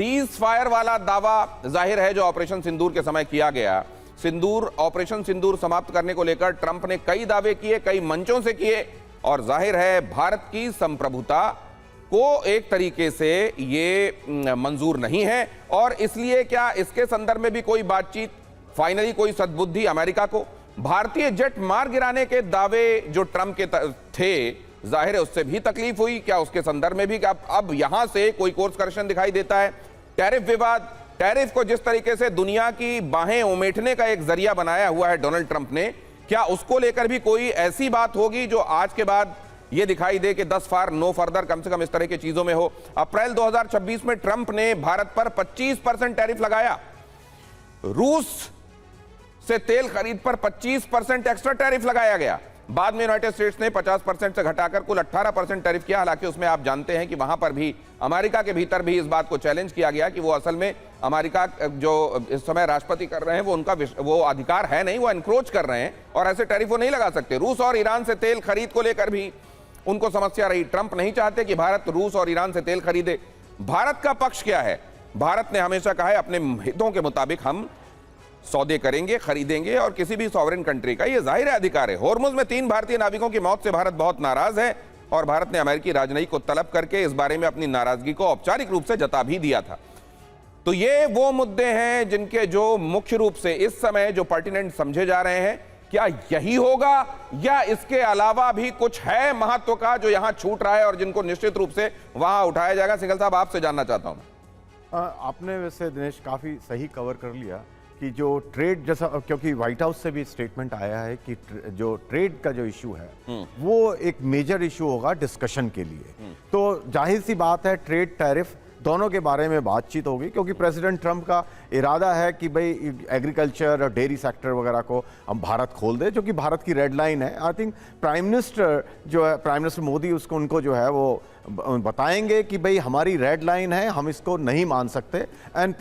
Cease fire वाला दावा जाहिर है जो ऑपरेशन सिंदूर के समय किया गया, ऑपरेशन सिंदूर समाप्त करने को लेकर ट्रंप ने कई दावे किए, कई मंचों से किए, और जाहिर है भारत की संप्रभुता को एक तरीके से ये मंजूर नहीं है, और इसलिए क्या इसके संदर्भ में भी कोई बातचीत, फाइनली कोई सद्बुद्धि अमेरिका को भारतीय जेट मार गिराने के दावे जो ट्रंप के थे, जाहिर है उससे भी तकलीफ हुई, क्या उसके संदर्भ में भी अब यहां से कोई कोर्स करेक्शन दिखाई देता है? टैरिफ विवाद, टैरिफ को जिस तरीके से दुनिया की बाहें उमेटने का एक जरिया बनाया हुआ है डोनाल्ड ट्रंप ने, क्या उसको लेकर भी कोई ऐसी बात होगी जो आज के बाद ये दिखाई दे कि 10 फार नो फर्दर कम से कम इस तरह की चीजों में हो? अप्रैल 2026 में ट्रंप ने भारत पर 25% टैरिफ लगाया, रूस से तेल खरीद पर 25% एक्स्ट्रा टैरिफ लगाया गया, बाद में यूनाइटेड स्टेट्स ने 50% से घटाकर कुल 18% टैरिफ किया। हालांकि उसमें आप जानते हैं कि वहां पर भी अमेरिका के भीतर भी इस बात को चैलेंज किया गया कि वो असल में अमेरिका जो इस समय राष्ट्रपति कर रहे हैं वो उनका वो अधिकार है नहीं, वो एनक्रोच कर रहे हैं और ऐसे टैरिफ वो नहीं लगा सकते। रूस और ईरान से तेल खरीद को लेकर भी उनको समस्या रही, ट्रंप नहीं चाहते कि भारत रूस और ईरान से तेल खरीदे। भारत का पक्ष क्या है? भारत ने हमेशा कहा है अपने हितों के मुताबिक हम सौदे करेंगे, खरीदेंगे, और किसी भी सॉवरेन कंट्री का ये जाहिर अधिकार है। होर्मुज में 3 भारतीय नाविकों की मौत से भारत बहुत नाराज है और भारत ने अमेरिकी राजनयिक को तलब करके इस बारे में अपनी नाराजगी को औपचारिक रूप से जता भी दिया था। तो ये वो मुद्दे हैं जिनके जो मुख्य रूप से इस समय जो पर्टिनेंट समझे जा रहे हैं। क्या यही होगा या इसके अलावा भी कुछ है महत्व का जो यहां छूट रहा है और जिनको निश्चित रूप से वहां उठाया जाएगा? सिंघल साहब, आपसे जानना चाहता हूं। आपने वैसे दिनेश काफी सही कवर कर लिया कि जो ट्रेड जैसा, क्योंकि व्हाइट हाउस से भी स्टेटमेंट आया है कि जो ट्रेड का जो इशू है वो एक मेजर इशू होगा डिस्कशन के लिए। तो जाहिर सी बात है ट्रेड टैरिफ दोनों के बारे में बातचीत होगी, क्योंकि प्रेसिडेंट ट्रंप का इरादा है कि भाई एग्रीकल्चर और डेयरी सेक्टर वगैरह को हम भारत खोल दे, जो कि भारत की रेड लाइन है। आई थिंक प्राइम मिनिस्टर जो है, प्राइम मिनिस्टर मोदी उनको जो है वो बताएंगे कि भाई हमारी रेड लाइन है, हम इसको नहीं मान सकते। एंड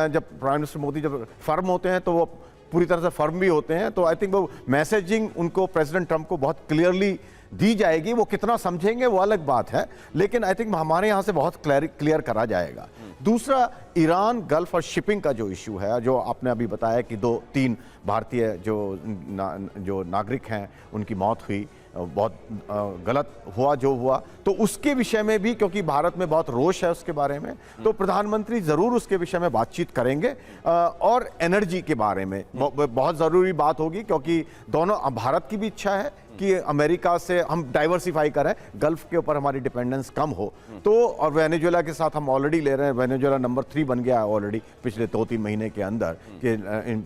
जब प्राइम मिनिस्टर मोदी जब फर्म होते हैं तो वो पूरी तरह से फर्म भी होते हैं, तो आई थिंक वो मैसेजिंग उनको प्रेसिडेंट ट्रंप को बहुत क्लियरली दी जाएगी। वो कितना समझेंगे वो अलग बात है, लेकिन आई थिंक हमारे यहाँ से बहुत क्लियर करा जाएगा। दूसरा, ईरान गल्फ और शिपिंग का जो इशू है, जो आपने अभी बताया कि 2-3 भारतीय जो नागरिक हैं उनकी मौत हुई, बहुत गलत हुआ जो हुआ, तो उसके विषय में भी क्योंकि भारत में बहुत रोष है उसके बारे में, तो प्रधानमंत्री जरूर उसके विषय में बातचीत करेंगे। और एनर्जी के बारे में बहुत ज़रूरी बात होगी, क्योंकि दोनों भारत की भी इच्छा है कि अमेरिका से हम डाइवर्सिफाई करें, गल्फ के ऊपर हमारी डिपेंडेंस कम हो। तो और वेनेजुएला के साथ हम ऑलरेडी ले रहे हैं, वेनेजुएला नंबर 3 बन गया है ऑलरेडी पिछले 2-3 महीने के अंदर, कि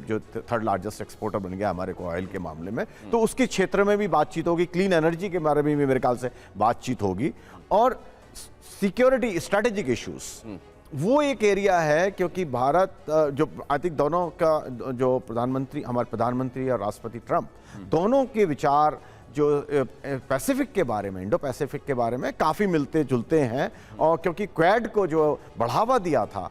जो 3rd लार्जेस्ट एक्सपोर्टर बन गया हमारे को ऑयल के मामले में। तो उसके क्षेत्र में भी बातचीत होगी, क्लीन एनर्जी के बारे में भी मेरे ख्याल से बातचीत होगी। और सिक्योरिटी स्ट्रेटेजिक इश्यूज वो एक एरिया है, क्योंकि भारत जो आई थिंक दोनों का जो हमारे प्रधानमंत्री और राष्ट्रपति ट्रंप दोनों के विचार जो पैसिफिक के बारे में, इंडो पैसिफिक के बारे में काफ़ी मिलते जुलते हैं। और क्योंकि क्वाड को जो बढ़ावा दिया था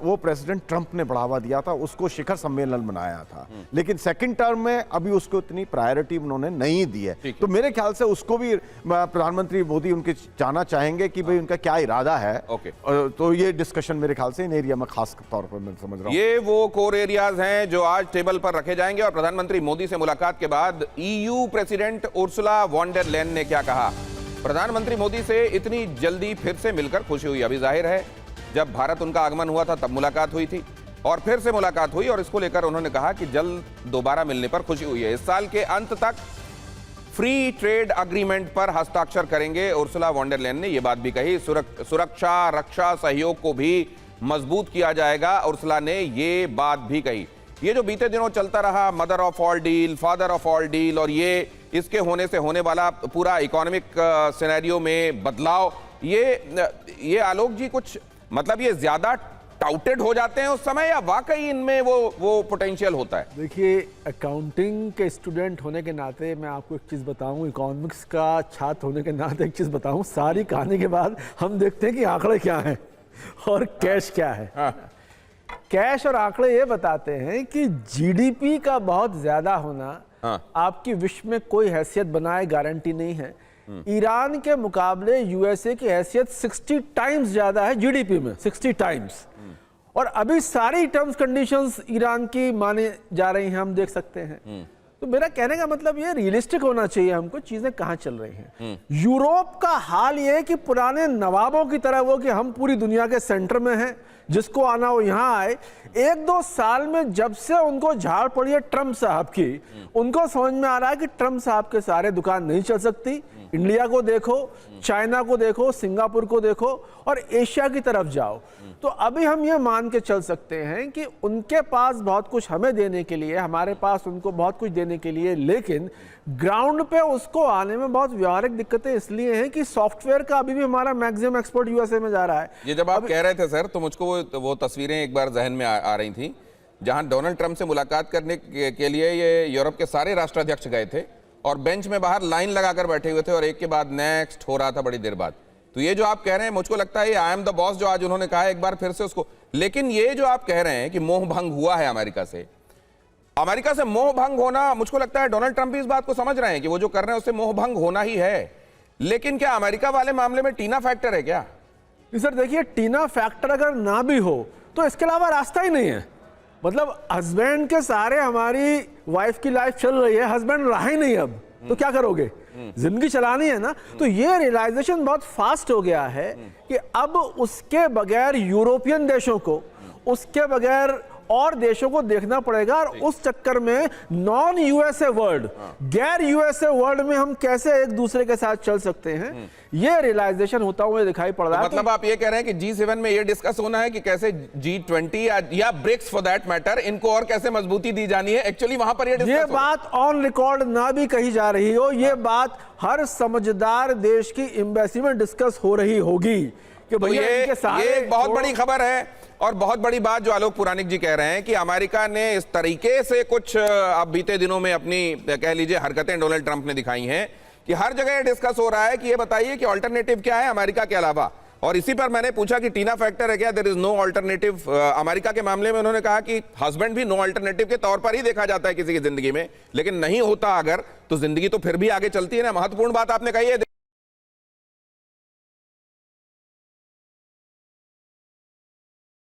वो प्रेसिडेंट ट्रंप ने बढ़ावा दिया था, उसको शिखर सम्मेलन बनाया था, लेकिन सेकंड टर्म में अभी उसको इतनी प्रायोरिटी उन्होंने नहीं दी है। तो मेरे ख्याल से उसको भी प्रधानमंत्री मोदी उनके जानना चाहेंगे कि भाई उनका क्या इरादा है। तो ये डिस्कशन मेरे ख्याल से इन एरिया में खास तौर पर मैं समझ रहा हूँ ये वो कोर एरियाज हैं जो आज टेबल पर रखे जाएंगे। और प्रधानमंत्री मोदी से मुलाकात के बाद EU president Ursula von der Leyen ने क्या कहा? प्रधानमंत्री मोदी से इतनी जल्दी फिर से मिलकर खुशी हुई। अभी जाहिर है जब भारत उनका आगमन हुआ था तब मुलाकात हुई थी और फिर से मुलाकात हुई, और इसको लेकर उन्होंने कहा कि जल्द दोबारा मिलने पर खुशी हुई है। इस साल के अंत तक फ्री ट्रेड अग्रीमेंट पर हस्ताक्षर करेंगे। उर्सुला वॉन डेर लेयन ने यह बात भी कही, सुरक्षा रक्षा सहयोग को भी मजबूत किया जाएगा। उर्सुला ने ये बात भी कही। ये जो बीते दिनों चलता रहा mother of all deal, father of all deal, और ये इसके होने से होने वाला पूरा इकोनॉमिक सिनेरियो में बदलाव, ये आलोक जी कुछ मतलब ये ज्यादा टाउटेड हो जाते हैं उस समय, या वाकई इनमें वो पोटेंशियल होता है? देखिए, अकाउंटिंग के स्टूडेंट होने के नाते मैं आपको एक चीज़ बताऊं, इकोनॉमिक्स का छात्र होने के नाते एक चीज़ बताऊं, सारी कहानी के बाद हम देखते हैं कि आंकड़े क्या हैं और कैश क्या है। कैश और आंकड़े ये बताते हैं कि जीडीपी का बहुत ज्यादा होना आपकी विश्व में कोई हैसियत बनाए गारंटी नहीं है। ईरान के मुकाबले यूएसए की हैसियत 60 टाइम्स ज्यादा है जीडीपी में, 60 टाइम्स। और अभी सारी टर्म्स कंडीशंस ईरान की माने जा रही हैं, हम देख सकते हैं। तो मेरा कहने का मतलब ये रियलिस्टिक होना चाहिए हमको, चीजें कहां चल रही हैं। यूरोप का हाल ये है कि पुराने नवाबों की तरह वो कि हम पूरी दुनिया के सेंटर में हैं, जिसको आना हो यहां आए। 1-2 साल में जब से उनको झाड़ पड़ी है ट्रंप साहब की, उनको समझ में आ रहा है कि ट्रंप साहब के सारे दुकान नहीं चल सकती। इंडिया को देखो, चाइना को देखो, सिंगापुर को देखो और एशिया की तरफ जाओ। तो अभी हम ये मान के चल सकते हैं कि उनके पास बहुत कुछ हमें देने के लिए, हमारे पास उनको बहुत कुछ देने के लिए, लेकिन ग्राउंड पे उसको आने में बहुत व्यवहारिक दिक्कतें इसलिए हैं कि सॉफ्टवेयर का अभी भी हमारा मैक्सिमम एक्सपोर्ट यूएसए में जा रहा है। ये जब आप कह रहे थे सर, तो मुझको वो तस्वीरें एक बार जहन में आ रही थी, जहां डोनाल्ड ट्रंप से मुलाकात करने के लिए ये यूरोप के सारे राष्ट्राध्यक्ष गए थे और बेंच में बाहर लाइन लगाकर बैठे हुए थे और एक के बाद नेक्स्ट हो रहा था बड़ी देर बाद। तो ये जो आप कह रहे हैं, मुझको लगता है आई एम द बॉस जो आज उन्होंने कहा एक बार फिर से उसको, लेकिन ये जो आप कह रहे हैं कि मोह भंग हुआ है अमेरिका से मोह भंग होना, मुझको लगता है डोनाल्ड ट्रंप भी इस बात को समझ रहे हैं कि वो जो कर रहे हैं उससे मोह भंग होना ही है। लेकिन क्या अमेरिका वाले मामले में टीना फैक्टर है क्या? सर देखिए, टीना फैक्टर अगर ना भी हो तो इसके अलावा रास्ता ही नहीं है। मतलब हस्बैंड के सहारे हमारी वाइफ की लाइफ चल रही है, हस्बैंड रहा ही नहीं, अब तो क्या करोगे, जिंदगी चलानी है ना। तो ये रियलाइजेशन बहुत फास्ट हो गया है कि अब उसके बगैर यूरोपियन देशों को, उसके बगैर और देशों को देखना पड़ेगा। और उस चक्कर में नॉन यूएसए वर्ल्ड, गैर यूएसए वर्ल्ड में हम कैसे एक दूसरे के साथ चल सकते हैं, ये रियलाइजेशन होता हुआ दिखाई पड़ रहा है। मतलब आप ये कह रहे हैं कि G7 में ये डिस्कस होना है कि कैसे G20 या ब्रिक्स फॉर दैट मैटर, इनको और कैसे मजबूती दी जानी है। एक्चुअली वहां पर ये बात ऑन रिकॉर्ड ना भी कही जा रही हो, ये बात हर समझदार देश की एम्बेसी में डिस्कस हो रही होगी कि भैया ये एक बहुत बड़ी खबर है। और बहुत बड़ी बात जो आलोक पुराणिक जी कह रहे हैं कि अमेरिका ने इस तरीके से कुछ अब बीते दिनों में अपनी कह लीजिए हरकतें डोनाल्ड ट्रंप ने दिखाई हैं कि हर जगह ये डिस्कस हो रहा है कि ये बताइए कि अल्टरनेटिव क्या है अमेरिका के अलावा। और इसी पर मैंने पूछा कि टीना फैक्टर है क्या, there is no alternative. America के मामले में उन्होंने कहा कि हस्बैंड भी नो अल्टरनेटिव के तौर पर ही देखा जाता है किसी की जिंदगी में, लेकिन नहीं होता अगर, तो जिंदगी तो फिर भी आगे चलती है ना। महत्वपूर्ण बात आपने कही है।